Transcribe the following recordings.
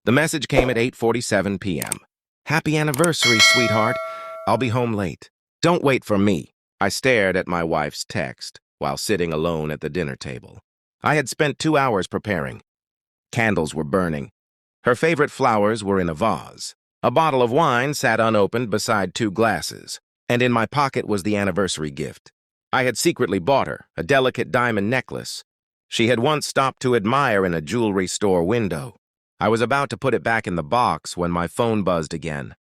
The message came at 8:47 p.m. Happy anniversary, sweetheart. I'll be home late. Don't wait for me. I stared at my wife's text while sitting alone at the dinner table. I had spent 2 hours preparing. Candles were burning. Her favorite flowers were in a vase. A bottle of wine sat unopened beside 2 glasses, and in my pocket was the anniversary gift. I had secretly bought her a delicate diamond necklace she had once stopped to admire in a jewelry store window. I was about to put it back in the box when my phone buzzed again.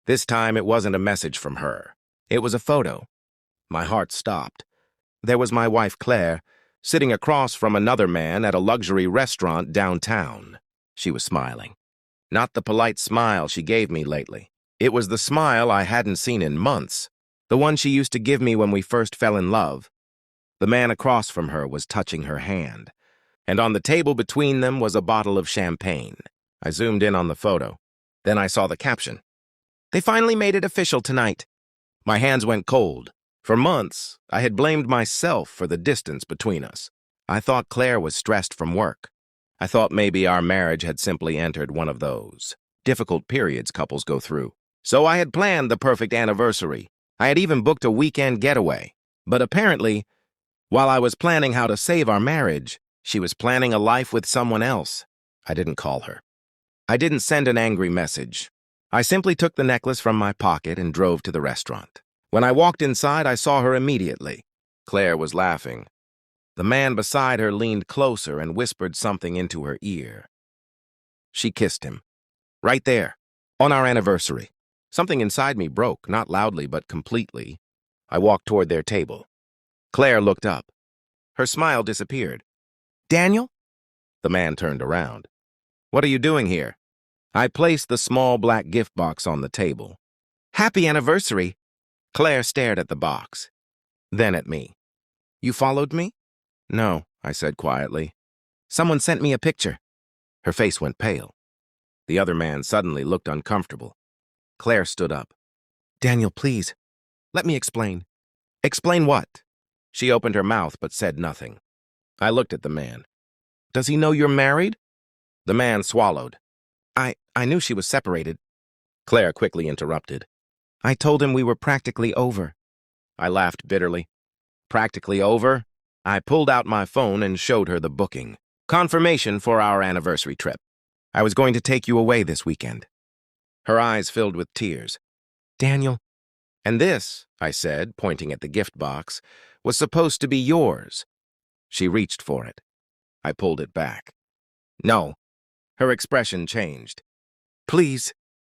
This time it wasn't a message from her. It was a photo. My heart stopped. There was my wife, Claire, sitting across from another man at a luxury restaurant downtown. She was smiling. Not the polite smile she gave me lately. It was the smile I hadn't seen in months, the one she used to give me when we first fell in love. The man across from her was touching her hand, and on the table between them was a bottle of champagne. I zoomed in on the photo. Then I saw the caption. "They finally made it official tonight." My hands went cold. For months, I had blamed myself for the distance between us. I thought Claire was stressed from work. I thought maybe our marriage had simply entered one of those difficult periods couples go through. So I had planned the perfect anniversary. I had even booked a weekend getaway. But apparently, while I was planning how to save our marriage, she was planning a life with someone else. I didn't call her. I didn't send an angry message. I simply took the necklace from my pocket and drove to the restaurant. When I walked inside, I saw her immediately. Claire was laughing. The man beside her leaned closer and whispered something into her ear. She kissed him. Right there, on our anniversary. Something inside me broke, not loudly but completely. I walked toward their table. Claire looked up. Her smile disappeared. "Daniel?" The man turned around. "What are you doing here?" I placed the small black gift box on the table. "Happy anniversary." Claire stared at the box, then at me. "You followed me?" "No," I said quietly. "Someone sent me a picture." Her face went pale. The other man suddenly looked uncomfortable. Claire stood up. "Daniel, please, let me explain." "Explain what?" She opened her mouth but said nothing. I looked at the man. "Does he know you're married?" The man swallowed. I knew she was separated." Claire quickly interrupted. "I told him we were practically over." I laughed bitterly. "Practically over?" I pulled out my phone and showed her the booking. Confirmation for our anniversary trip. I was going to take you away this weekend. Her eyes filled with tears. "Daniel." "And this," I said, pointing at the gift box, "was supposed to be yours." She reached for it. I pulled it back. "No." Her expression changed. "Please."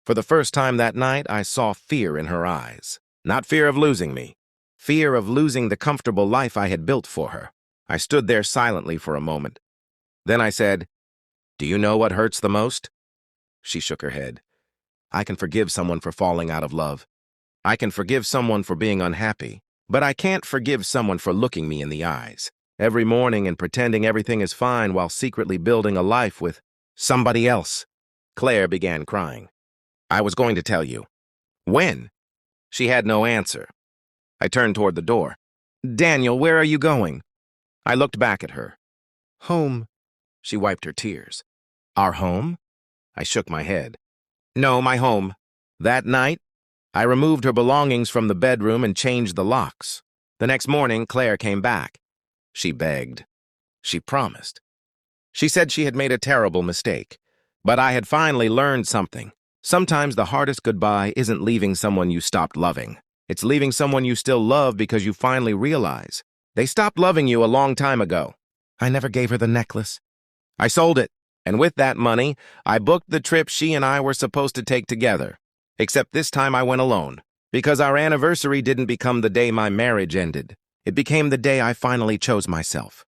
For the first time that night, I saw fear in her eyes. Not fear of losing me. Fear of losing the comfortable life I had built for her. I stood there silently for a moment. Then I said, "Do you know what hurts the most?" She shook her head. "I can forgive someone for falling out of love. I can forgive someone for being unhappy. But I can't forgive someone for looking me in the eyes every morning and pretending everything is fine while secretly building a life with somebody else." Claire began crying. "I was going to tell you." "When?" She had no answer. I turned toward the door. "Daniel, where are you going?" I looked back at her. "Home." She wiped her tears. "Our home?" I shook my head. "No, my home." That night, I removed her belongings from the bedroom and changed the locks. The next morning, Claire came back. She begged. She promised. She said she had made a terrible mistake, but I had finally learned something. Sometimes the hardest goodbye isn't leaving someone you stopped loving. It's leaving someone you still love because you finally realize they stopped loving you a long time ago. I never gave her the necklace. I sold it, and with that money, I booked the trip she and I were supposed to take together. Except this time I went alone, because our anniversary didn't become the day my marriage ended. It became the day I finally chose myself.